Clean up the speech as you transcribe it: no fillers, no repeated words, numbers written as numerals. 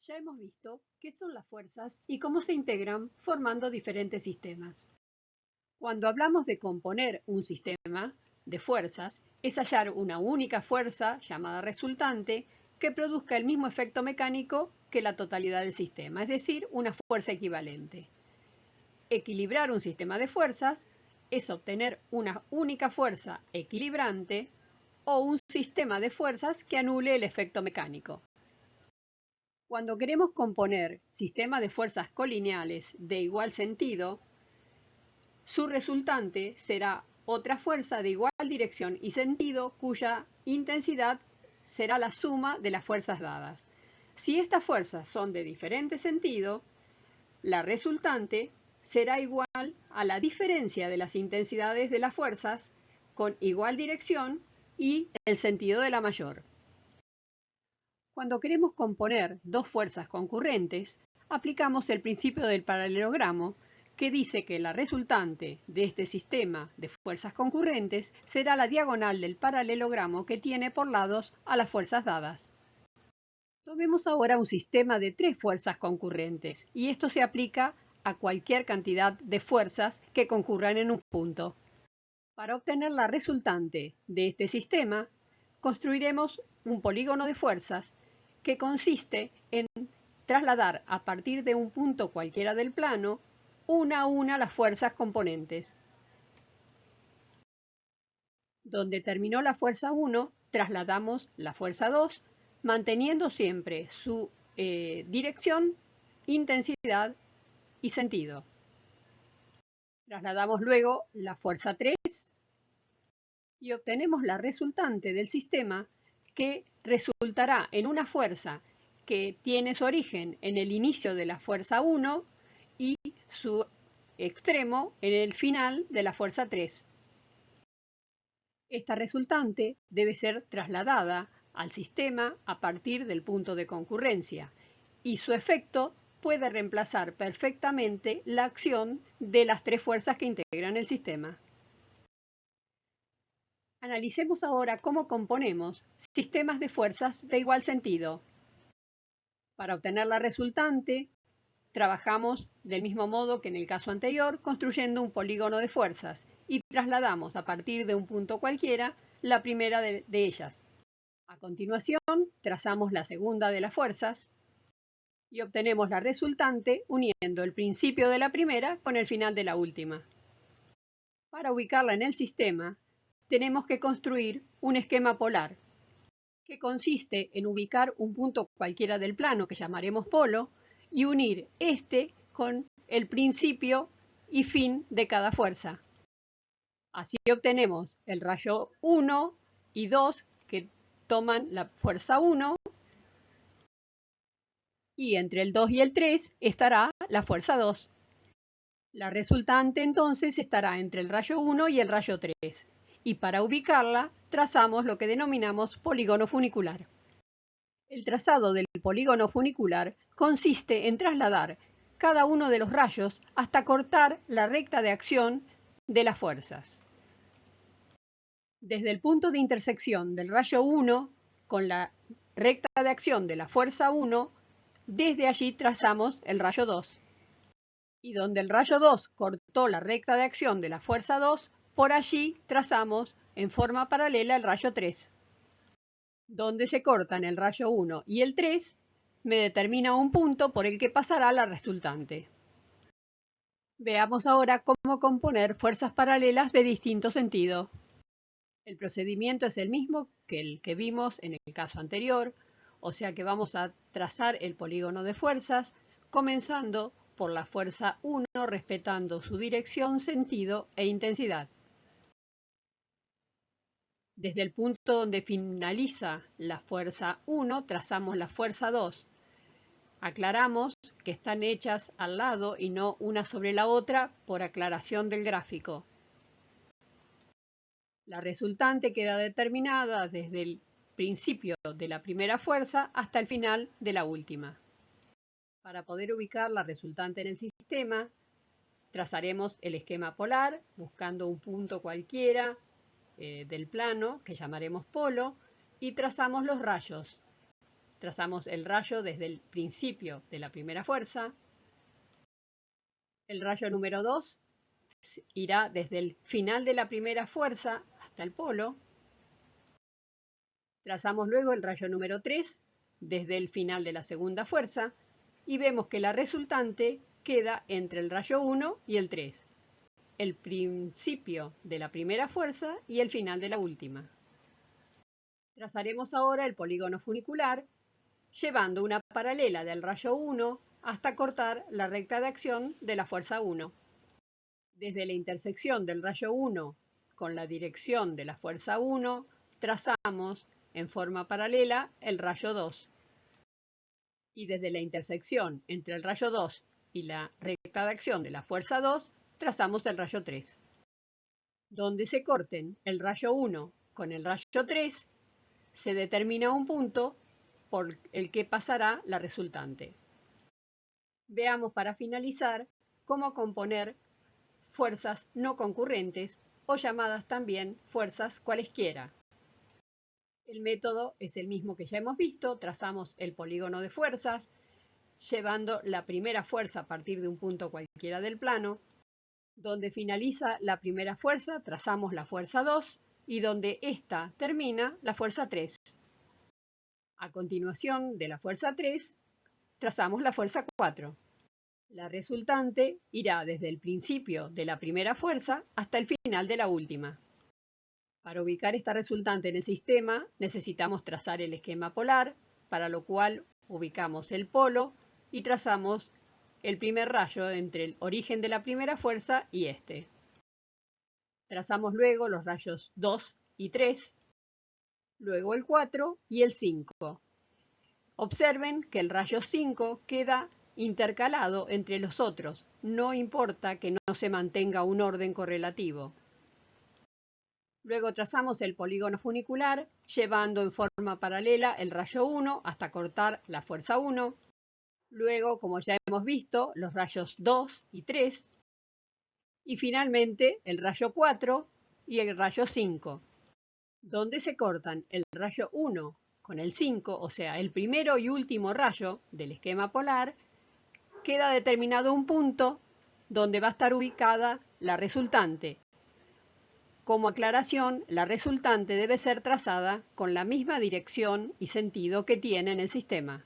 Ya hemos visto qué son las fuerzas y cómo se integran formando diferentes sistemas. Cuando hablamos de componer un sistema de fuerzas, es hallar una única fuerza, llamada resultante, que produzca el mismo efecto mecánico que la totalidad del sistema, es decir, una fuerza equivalente. Equilibrar un sistema de fuerzas es obtener una única fuerza equilibrante o un sistema de fuerzas que anule el efecto mecánico. Cuando queremos componer sistemas de fuerzas colineales de igual sentido, su resultante será otra fuerza de igual dirección y sentido cuya intensidad será la suma de las fuerzas dadas. Si estas fuerzas son de diferente sentido, la resultante será igual a la diferencia de las intensidades de las fuerzas con igual dirección y el sentido de la mayor. Cuando queremos componer dos fuerzas concurrentes, aplicamos el principio del paralelogramo, que dice que la resultante de este sistema de fuerzas concurrentes será la diagonal del paralelogramo que tiene por lados a las fuerzas dadas. Tomemos ahora un sistema de tres fuerzas concurrentes, y esto se aplica a cualquier cantidad de fuerzas que concurran en un punto. Para obtener la resultante de este sistema, construiremos un polígono de fuerzas que consiste en trasladar a partir de un punto cualquiera del plano una a una las fuerzas componentes. Donde terminó la fuerza 1, trasladamos la fuerza 2, manteniendo siempre su dirección, intensidad y sentido. Trasladamos luego la fuerza 3 y obtenemos la resultante del sistema, que resultará en una fuerza que tiene su origen en el inicio de la fuerza 1 y su extremo en el final de la fuerza 3. Esta resultante debe ser trasladada al sistema a partir del punto de concurrencia, y su efecto puede reemplazar perfectamente la acción de las tres fuerzas que integran el sistema. Analicemos ahora cómo componemos sistemas de fuerzas de igual sentido. Para obtener la resultante, trabajamos del mismo modo que en el caso anterior, construyendo un polígono de fuerzas, y trasladamos a partir de un punto cualquiera la primera de ellas. A continuación, trazamos la segunda de las fuerzas y obtenemos la resultante uniendo el principio de la primera con el final de la última. Para ubicarla en el sistema, tenemos que construir un esquema polar, que consiste en ubicar un punto cualquiera del plano que llamaremos polo y unir este con el principio y fin de cada fuerza. Así obtenemos el rayo 1 y 2 que toman la fuerza 1, y entre el 2 y el 3 estará la fuerza 2. La resultante entonces estará entre el rayo 1 y el rayo 3. Y para ubicarla, trazamos lo que denominamos polígono funicular. El trazado del polígono funicular consiste en trasladar cada uno de los rayos hasta cortar la recta de acción de las fuerzas. Desde el punto de intersección del rayo 1 con la recta de acción de la fuerza 1, desde allí trazamos el rayo 2. Y donde el rayo 2 cortó la recta de acción de la fuerza 2, por allí trazamos en forma paralela el rayo 3. Donde se cortan el rayo 1 y el 3, me determina un punto por el que pasará la resultante. Veamos ahora cómo componer fuerzas paralelas de distinto sentido. El procedimiento es el mismo que el que vimos en el caso anterior, o sea que vamos a trazar el polígono de fuerzas, comenzando por la fuerza 1, respetando su dirección, sentido e intensidad. Desde el punto donde finaliza la fuerza 1, trazamos la fuerza 2. Aclaramos que están hechas al lado y no una sobre la otra por aclaración del gráfico. La resultante queda determinada desde el principio de la primera fuerza hasta el final de la última. Para poder ubicar la resultante en el sistema, trazaremos el esquema polar, buscando un punto cualquiera del plano, que llamaremos polo, y trazamos los rayos, Trazamos el rayo desde el principio de la primera fuerza. El rayo número 2 irá desde el final de la primera fuerza hasta el polo. Trazamos luego el rayo número 3 desde el final de la segunda fuerza y vemos que la resultante queda entre el rayo 1 y el 3, el principio de la primera fuerza y el final de la última. Trazaremos ahora el polígono funicular, llevando una paralela del rayo 1 hasta cortar la recta de acción de la fuerza 1. Desde la intersección del rayo 1 con la dirección de la fuerza 1, trazamos en forma paralela el rayo 2. Y desde la intersección entre el rayo 2 y la recta de acción de la fuerza 2, trazamos el rayo 3. Donde se corten el rayo 1 con el rayo 3, se determina un punto por el que pasará la resultante. Veamos para finalizar cómo componer fuerzas no concurrentes o llamadas también fuerzas cualesquiera. El método es el mismo que ya hemos visto, trazamos el polígono de fuerzas, llevando la primera fuerza a partir de un punto cualquiera del plano. Donde finaliza la primera fuerza, trazamos la fuerza 2 y donde ésta termina, la fuerza 3. A continuación de la fuerza 3, trazamos la fuerza 4. La resultante irá desde el principio de la primera fuerza hasta el final de la última. Para ubicar esta resultante en el sistema, necesitamos trazar el esquema polar, para lo cual ubicamos el polo y trazamos el primer rayo entre el origen de la primera fuerza y este. Trazamos luego los rayos 2 y 3, luego el 4 y el 5. Observen que el rayo 5 queda intercalado entre los otros, no importa que no se mantenga un orden correlativo. Luego trazamos el polígono funicular, llevando en forma paralela el rayo 1 hasta cortar la fuerza 1. Luego, como ya hemos visto, los rayos 2 y 3. Y finalmente el rayo 4 y el rayo 5. Donde se cortan el rayo 1 con el 5, o sea, el primero y último rayo del esquema polar, queda determinado un punto donde va a estar ubicada la resultante. Como aclaración, la resultante debe ser trazada con la misma dirección y sentido que tiene en el sistema.